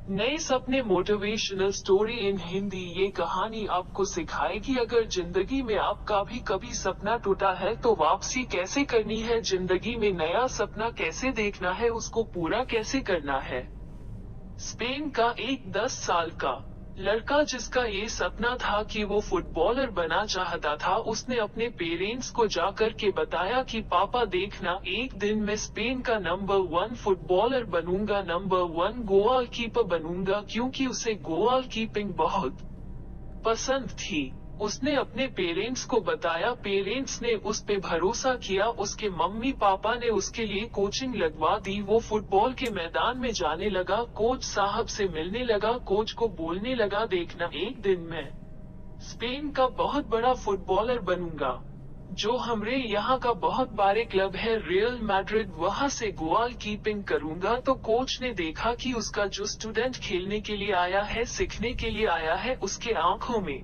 नए सपने motivational story in Hindi. ये कहानी आपको सिखाएगी अगर जिंदगी में आपका भी कभी सपना टूटा है तो वापसी कैसे करनी है, जिंदगी में नया सपना कैसे देखना है, उसको पूरा कैसे करना है। स्पेन का एक 10 साल का लड़का जिसका ये सपना था कि वो फुटबॉलर बना चाहता था, उसने अपने पेरेंट्स को जाकर के बताया कि पापा देखना, एक दिन मैं स्पेन का नंबर 1 फुटबॉलर बनूंगा, नंबर 1 गोल कीपर बनूंगा, क्योंकि उसे गोल कीपिंग बहुत पसंद थी। उसने अपने पेरेंट्स को बताया, पेरेंट्स ने उस पे भरोसा किया, उसके मम्मी पापा ने उसके लिए कोचिंग लगवा दी। वो फुटबॉल के मैदान में जाने लगा, कोच साहब से मिलने लगा, कोच को बोलने लगा, देखना एक दिन मैं स्पेन का बहुत बड़ा फुटबॉलर बनूंगा। जो हमरे यहाँ का बहुत बड़े क्लब है रियल मैड्रिड, वहाँ से गोल कीपिंग करूंगा। तो कोच ने देखा कि उसका जो स्टूडेंट खेलने के लिए आया है, सीखने के लिए आया है, उसके आंखों में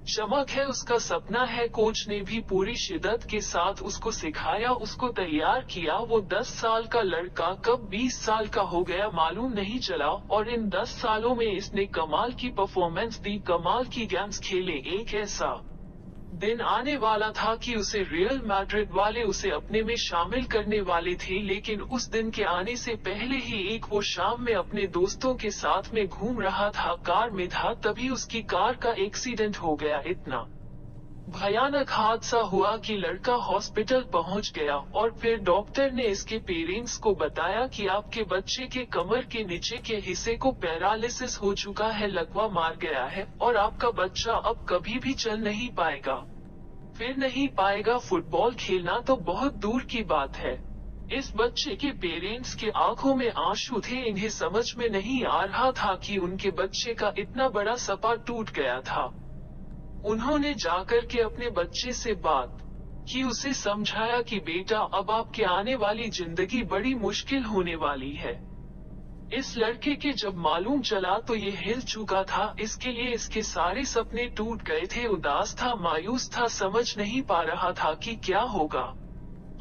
चमक है, उसका सपना है। कोच ने भी पूरी शिद्दत के साथ उसको सिखाया, उसको तैयार किया। वो 10 साल का लड़का कब 20 साल का हो गया मालूम नहीं चला, और इन 10 सालों में इसने कमाल की परफॉर्मेंस दी, कमाल की गेम्स खेले। एक ऐसा दिन आने वाला था कि उसे रियल मैड्रिड वाले उसे अपने में शामिल करने वाले थे, लेकिन उस दिन के आने से पहले ही एक वो शाम में अपने दोस्तों के साथ में घूम रहा था, कार में था, तभी उसकी कार का एक्सीडेंट हो गया। इतना भयानक हादसा हुआ कि लड़का हॉस्पिटल पहुंच गया, और फिर डॉक्टर ने इसके पेरेंट्स को बताया कि आपके बच्चे के कमर के नीचे के हिस्से को पैरालिसिस हो चुका है, लकवा मार गया है, और आपका बच्चा अब कभी भी चल नहीं पाएगा, फिर नहीं पाएगा। फुटबॉल खेलना तो बहुत दूर की बात है। इस बच्चे के पेरेंट्स के आंखों में आंसू थे, इन्हें समझ में नहीं आ रहा था कि उनके बच्चे का इतना बड़ा सपना टूट गया था। उन्होंने जाकर के अपने बच्चे से बात की, उसे समझाया कि बेटा, अब आपके आने वाली जिंदगी बड़ी मुश्किल होने वाली है। इस लड़के के जब मालूम चला तो ये हिल चुका था, इसके लिए इसके सारे सपने टूट गए थे, उदास था, मायूस था, समझ नहीं पा रहा था कि क्या होगा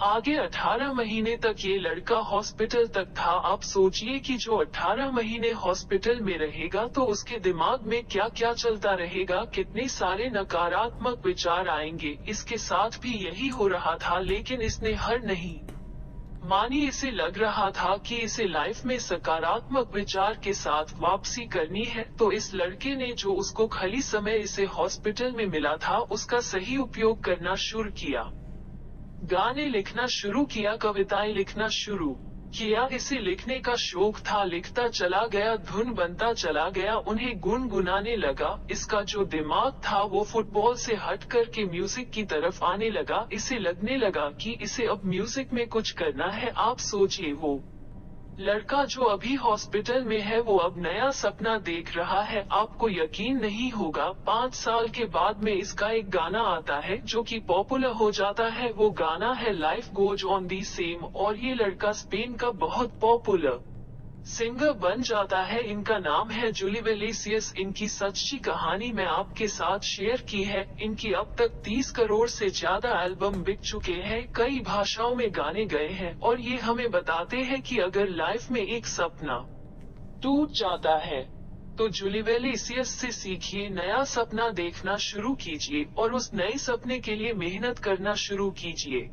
आगे। 18 महीने तक ये लड़का हॉस्पिटल तक था। आप सोचिए कि जो 18 महीने हॉस्पिटल में रहेगा तो उसके दिमाग में क्या क्या चलता रहेगा, कितने सारे नकारात्मक विचार आएंगे। इसके साथ भी यही हो रहा था, लेकिन इसने हार नहीं मानी। इसे लग रहा था कि इसे लाइफ में सकारात्मक विचार के साथ वापसी करनी है। तो इस लड़के ने जो उसको खाली समय इसे हॉस्पिटल में मिला था, उसका सही उपयोग करना शुरू किया। गाने लिखना शुरू किया, कविताएं लिखना शुरू किया। इसे लिखने का शौक था, लिखता चला गया, धुन बनता चला गया, उन्हें गुनगुनाने लगा। इसका जो दिमाग था वो फुटबॉल से हट कर के म्यूजिक की तरफ आने लगा। इसे लगने लगा कि इसे अब म्यूजिक में कुछ करना है। आप सोचिए, वो लड़का जो अभी हॉस्पिटल में है वो अब नया सपना देख रहा है। आपको यकीन नहीं होगा, 5 साल के बाद में इसका एक गाना आता है जो कि पॉपुलर हो जाता है। वो गाना है life goes on the same, और ये लड़का स्पेन का बहुत पॉपुलर सिंगर बन जाता है। इनका नाम है जुलिव इग्लेसियस। इनकी सच्ची कहानी मैं आपके साथ शेयर की है। इनकी अब तक 30 करोड़ से ज्यादा एल्बम बिक चुके हैं, कई भाषाओं में गाने गए हैं, और ये हमें बताते हैं कि अगर लाइफ में एक सपना टूट जाता है तो जुलिव इग्लेसियस से सीखिए, नया सपना देखना शुरू कीजिए और उस नए सपने के लिए मेहनत करना शुरू कीजिए।